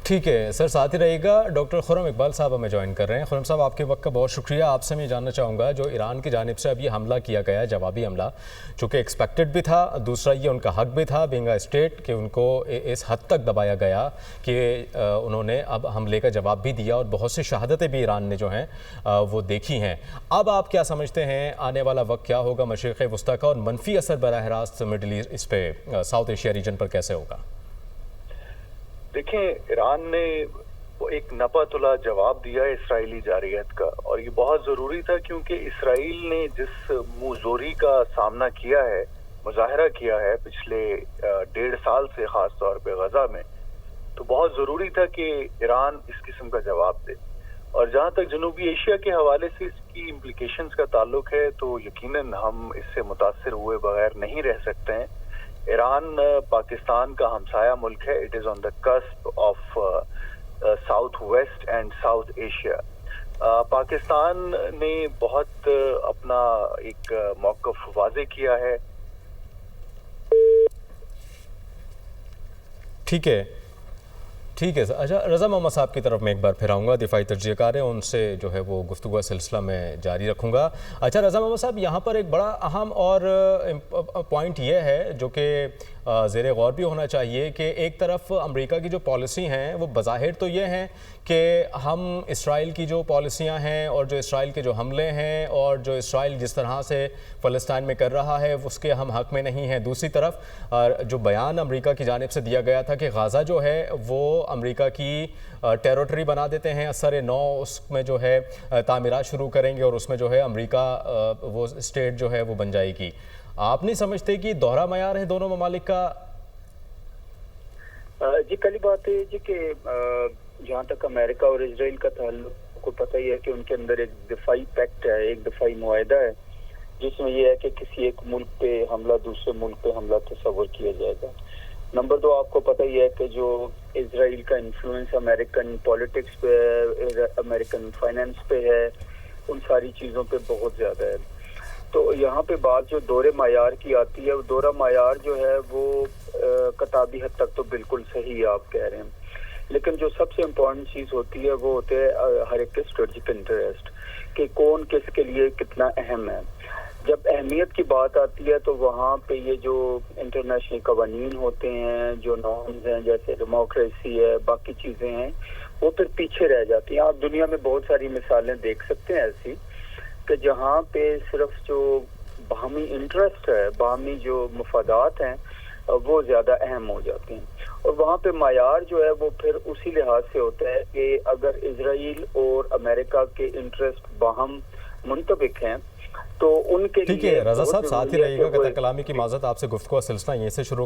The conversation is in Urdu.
ٹھیک ہے سر، ساتھ ہی رہے گا ڈاکٹر خرم اقبال صاحب ہمیں جوائن کر رہے ہیں۔ خرم صاحب، آپ کے وقت کا بہت شکریہ۔ آپ سے میں جاننا چاہوں گا جو ایران کی جانب سے اب یہ حملہ کیا گیا، جوابی حملہ، چونکہ ایکسپیکٹڈ بھی تھا، دوسرا یہ ان کا حق بھی تھا بینگ اے اسٹیٹ کہ ان کو اس حد تک دبایا گیا کہ انہوں نے اب حملے کا جواب بھی دیا اور بہت سی شہادتیں بھی ایران نے جو ہیں وہ دیکھی ہیں۔ اب آپ کیا سمجھتے ہیں آنے والا وقت کیا ہوگا مشرق وسطیٰ کا، اور منفی اثر براہ راست مڈل ایسٹ اس پہ ساؤتھ ایشیا ریجن پر کیسے ہوگا؟ دیکھیں، ایران نے ایک نپا تلا جواب دیا ہے اسرائیلی جارحیت کا، اور یہ بہت ضروری تھا کیونکہ اسرائیل نے جس منہ زوری کا سامنا کیا ہے، مظاہرہ کیا ہے پچھلے 1.5 سال سے، خاص طور پہ غزہ میں، تو بہت ضروری تھا کہ ایران اس قسم کا جواب دے۔ اور جہاں تک جنوبی ایشیا کے حوالے سے اس کی امپلیکیشنز کا تعلق ہے تو یقیناً ہم اس سے متاثر ہوئے بغیر نہیں رہ سکتے ہیں۔ ایران پاکستان کا ہمسایہ ملک ہے، it is on the کسپ of south waste and south Asia. Pakistan نے بہت اپنا ایک موقف واضح کیا ہے۔ ٹھیک ہے اچھا، رضا محمد صاحب کی طرف میں ایک بار پھر آؤں گا، دفاعی تجزیہ کار ہیں، ان سے جو ہے وہ گفتگو سلسلہ میں جاری رکھوں گا۔ اچھا رضا محمد صاحب، یہاں پر ایک بڑا اہم اور پوائنٹ یہ ہے جو کہ زیر غور بھی ہونا چاہیے کہ ایک طرف امریکہ کی جو پالیسی ہیں وہ بظاہر تو یہ ہیں کہ ہم اسرائیل کی جو پالیسیاں ہیں اور جو اسرائیل کے جو حملے ہیں اور جو اسرائیل جس طرح سے فلسطین میں کر رہا ہے اس کے ہم حق میں نہیں ہیں، دوسری طرف جو بیان امریکہ کی جانب سے دیا گیا تھا کہ غزہ جو ہے وہ امریکہ کی ٹیروٹری بنا دیتے ہیں، اثر نو اس میں جو ہے تعمیرات شروع کریں گے اور اس میں جو ہے امریکہ وہ اسٹیٹ جو ہے وہ بن جائے گی۔ آپ نہیں سمجھتے کہ دوہرا معیار ہے دونوں ممالک کا؟ جی، پہلی بات ہے جی کہ جہاں تک امریکہ اور اسرائیل کا تعلق کو پتہ ہی ہے کہ ان کے اندر ایک دفاعی پیکٹ ہے، ایک دفاعی معاہدہ ہے جس میں یہ ہے کہ کسی ایک ملک پہ حملہ دوسرے ملک پہ حملہ تصور کیا جائے گا۔ نمبر 2، آپ کو پتہ ہی ہے کہ جو اسرائیل کا انفلوئنس امریکن پولیٹکس پہ ہے، امریکن فائنینس پہ ہے، ان ساری چیزوں پہ بہت زیادہ ہے۔ تو یہاں پہ بات جو دور معیار کی آتی ہے، وہ دور معیار جو ہے وہ کتابی حد تک تو بالکل صحیح آپ کہہ رہے ہیں، لیکن جو سب سے امپورٹنٹ چیز ہوتی ہے وہ ہوتے ہے ہر ایک کے اسٹریٹجک انٹرسٹ، کہ کون کس کے لیے کتنا اہم ہے۔ جب اہمیت کی بات آتی ہے تو وہاں پہ یہ جو انٹرنیشنل قوانین ہوتے ہیں، جو نارمز ہیں جیسے ڈیموکریسی ہے، باقی چیزیں ہیں، وہ پھر پیچھے رہ جاتی ہیں۔ آپ دنیا میں بہت ساری مثالیں دیکھ سکتے ہیں ایسی کہ جہاں پہ صرف جو باہمی انٹرسٹ ہے، باہمی جو مفادات ہیں، وہ زیادہ اہم ہو جاتے ہیں، اور وہاں پہ معیار جو ہے وہ پھر اسی لحاظ سے ہوتا ہے کہ اگر اسرائیل اور امریکہ کے انٹرسٹ باہم منطبق ہیں تو ان کے لیے ٹھیک ہے رضا صاحب، ساتھ ہی رہیے گا، قطع کلامی کی معذرت، آپ سے گفتگو سلسلہ یہیں سے شروع